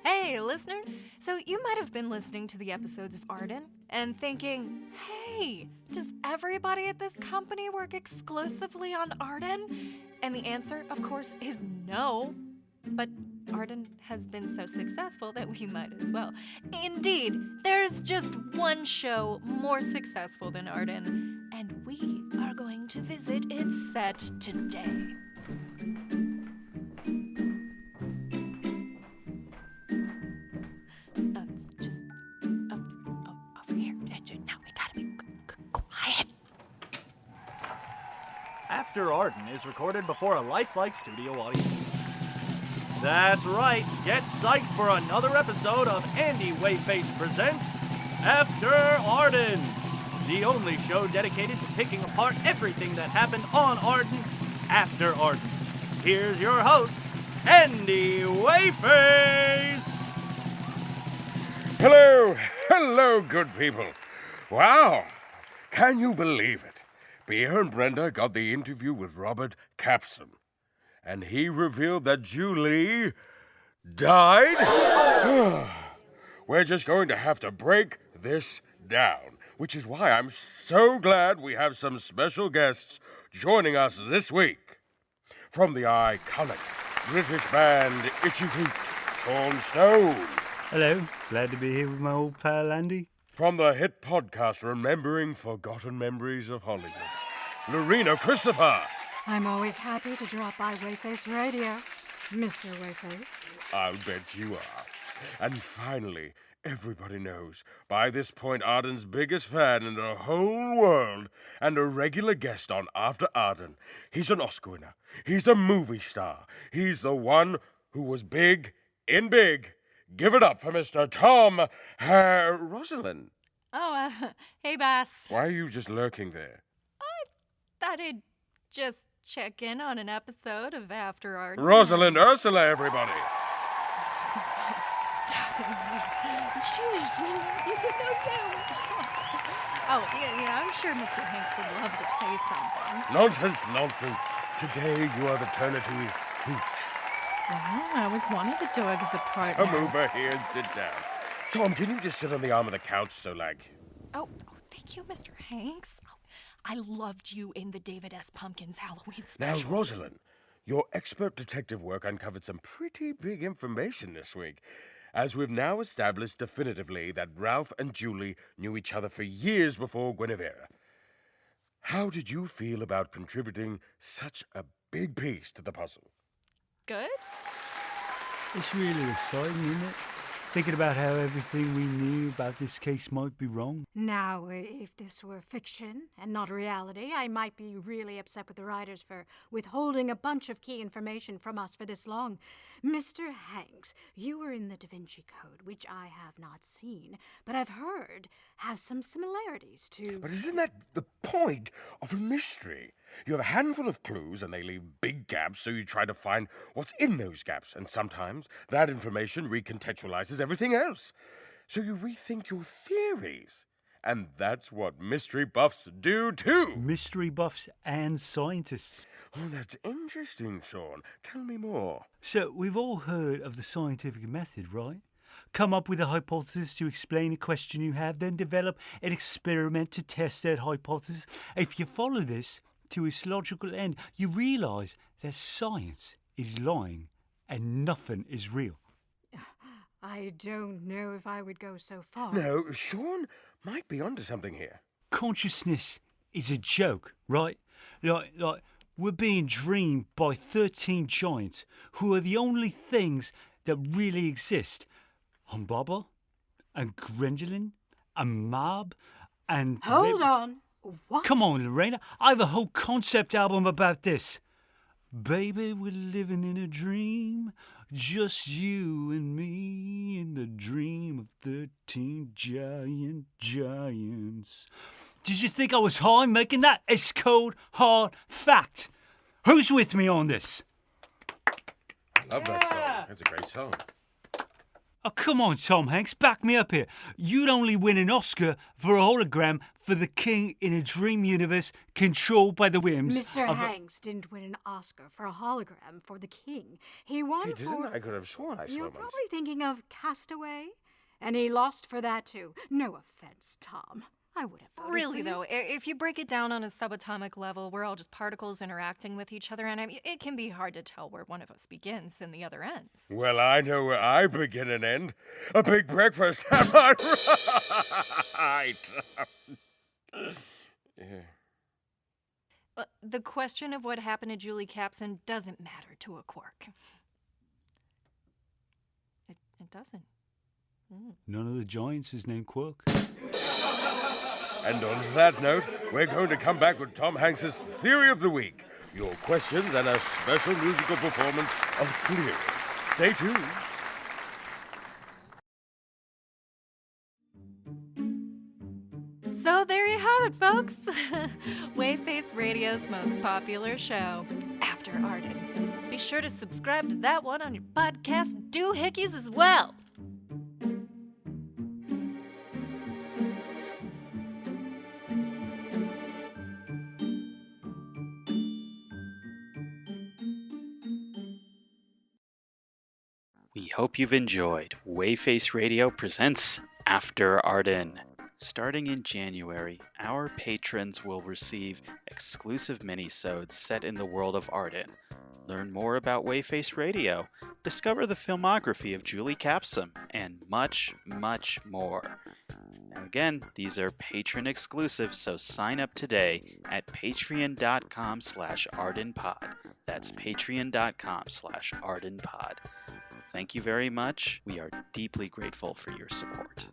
Hey, listener. So you might have been listening to the episodes of Arden and thinking, hey, does everybody at this company work exclusively on Arden? And the answer, of course, is no. But Arden has been so successful that we might as well. Indeed, there's just one show more successful than Arden, and we are going to visit its set today. AfterArden is recorded before a lifelike studio audience. That's right, get psyched for another episode of Wheyface Presents AfterArden, the only show dedicated to picking apart everything that happened on Arden after Arden. Here's your host, Wheyface! Hello, good people. Wow, can you believe it? Bea and Brenda got the interview with Robert Capson, and he revealed that Julie died? We're just going to have to break this down, which is why I'm so glad we have some special guests joining us this week. From the iconic British band Itchy Feet, Sean Stone. Hello, glad to be here with my old pal Andy. From the hit podcast Remembering Forgotten Memories of Hollywood, Lorena Christopher. I'm always happy to drop by Wheyface Radio, Mr. Wheyface. I'll bet you are. And finally, everybody knows, by this point, Arden's biggest fan in the whole world and a regular guest on After Arden. He's an Oscar winner. He's a movie star. He's the one who was big in big. Give it up for Mr. Tom Rosalind. Oh, hey, Bass. Why are you just lurking there? I thought I'd just check in on an episode of After Arden. Rosalind, Ursula, everybody. Stop it. Jeez, you Oh, yeah, I'm sure Mr. Hanks would love to say something. Nonsense. Today you are the turner to his hooch. I was wanting to dog as a partner. Come over here and sit down. Tom, can you just sit on the arm of the couch so Oh, thank you, Mr. Hanks. Oh, I loved you in the David S. Pumpkins Halloween special. Now, Rosalind, your expert detective work uncovered some pretty big information this week, as we've now established definitively that Ralph and Julie knew each other for years before Guinevere. How did you feel about contributing such a big piece to the puzzle? Good? It's really exciting, isn't it? Thinking about how everything we knew about this case might be wrong. Now, if this were fiction and not reality, I might be really upset with the writers for withholding a bunch of key information from us for this long. Mr. Hanks, you were in the Da Vinci Code, which I have not seen, but I've heard has some similarities to... But isn't that the point of a mystery? You have a handful of clues and they leave big gaps, so you try to find what's in those gaps. And sometimes that information recontextualizes everything else. So you rethink your theories. And that's what mystery buffs do too. Mystery buffs and scientists. Oh, that's interesting, Sean. Tell me more. So, we've all heard of the scientific method, right? Come up with a hypothesis to explain a question you have, then develop an experiment to test that hypothesis. If you follow this to its logical end, you realise that science is lying and nothing is real. I don't know if I would go so far. No, Sean might be onto something here. Consciousness is a joke, right? Like we're being dreamed by 13 giants who are the only things that really exist. Humbaba and Grendelin and Mab and... Hold on. What? Come on, Lorena. I have a whole concept album about this. Baby, we're living in a dream. Just you and me in the dream of 13 giants. Did you think I was high making that? It's cold, hard fact. Who's with me on this? Love that song. That's a great song. Oh, come on, Tom Hanks, back me up here. You'd only win an Oscar for a hologram for the king in a dream universe controlled by the whims Mr. of Hanks didn't win an Oscar for a hologram for the king. He won He didn't? for... I could have sworn I saw You're him once. probably thinking of Castaway, and he lost for that too. No offense, Tom. I would have voted Really, for you. though, if you break it down on a subatomic level, we're all just particles interacting with each other, and I mean, it can be hard to tell where one of us begins and the other ends. Well, I know where I begin and end. A big breakfast, am I right? The question of what happened to Julie Capson doesn't matter to a quark. It doesn't. None of the giants is named Quark. And on that note, we're going to come back with Tom Hanks's Theory of the Week, your questions, and a special musical performance of Clear. Stay tuned. So there you have it, folks. Wheyface Radio's most popular show, After Arden. Be sure to subscribe to that one on your podcast doohickeys as well. We hope you've enjoyed Wheyface Radio Presents After Arden. Starting in January, our patrons will receive exclusive minisodes set in the world of Arden. Learn more about Wheyface Radio, discover the filmography of Julie Capson, and much, much more. Now again, these are patron exclusive, so sign up today at patreon.com/ArdenPod. That's patreon.com/ArdenPod. Thank you very much. We are deeply grateful for your support.